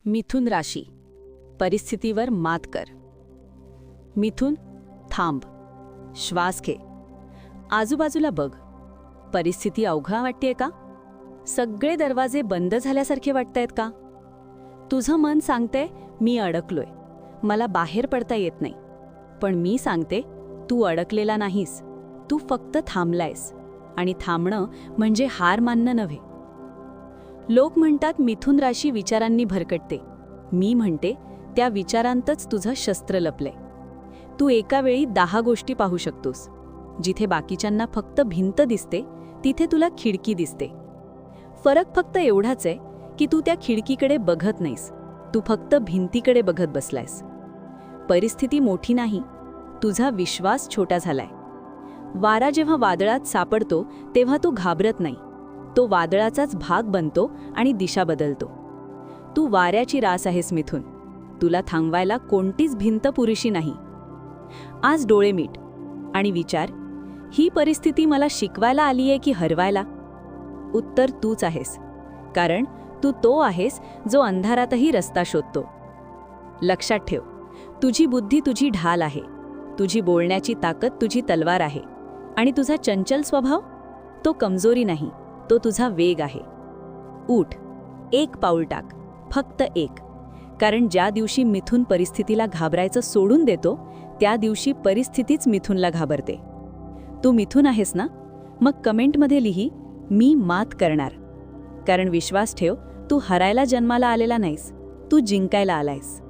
मिथुन राशी. परिस्थितीवर मात कर. मिथुन, थांब, श्वास घे, आजूबाजूला बघ. परिस्थिती अवघड वाटतेय का? सगळे दरवाजे बंद झाल्यासारखे वाटतायत का? तुझं मन सांगते मी अडकलोय, मला बाहेर पडता येत नाही. पण मी सांगते तू अडकलेला नाहीस, तू फक्त थांबलायस. आणि थांबणं म्हणजे हार मानणं नव्हे. लोक म्हणतात मिथुन राशी विचारांनी भरकटते. मी म्हणते त्या विचारांतच तुझं शस्त्र लपलंय. तू एका वेळी 10 गोष्टी पाहू शकतोस. जिथे बाकीच्यांना फक्त भिंत दिसते तिथे तुला खिडकी दिसते. फरक फक्त एवढाच आहे की तू त्या खिडकीकडे बघत नाहीस, तू फक्त भिंतीकडे बघत बसलायस. परिस्थिती मोठी नाही, तुझा विश्वास छोटा झालाय. वारा जेव्हा वादळात सापडतो तेव्हा तो घाबरत नाही, तो वादळाचाच भाग बनतो आणि दिशा बदलतो. तू वाऱ्याची रास आहेस मिथुन, तुला थांबवायला कोणतीच भिंत पुरेशी नाही. आज डोळे मीट आणि विचार, ही परिस्थिती मला शिकवायला आली आहे की हरवायला? उत्तर तूच आहेस, कारण तू तो आहेस जो अंधारातही रस्ता शोधतो. लक्षात ठेव, तुझी बुद्धी तुझी ढाल आहे, तुझी बोलण्याची ताकद तुझी तलवार आहे. आणि तुझा चंचल स्वभाव तो कमजोरी नाही, तो तुझा वेग आहे. उठ, एक पाऊल टाक, फक्त एक. कारण ज्या दिवशी मिथुन परिस्थितीला घाबरायचं सोडून देतो त्या दिवशी परिस्थितीच मिथुनला घाबरते. तू मिथुन आहेस ना? मग कमेंटमध्ये लिही, मी मात करणार. कारण विश्वास ठेव, तू हरायला जन्माला आलेला नाहीस, तू जिंकायला आलायस.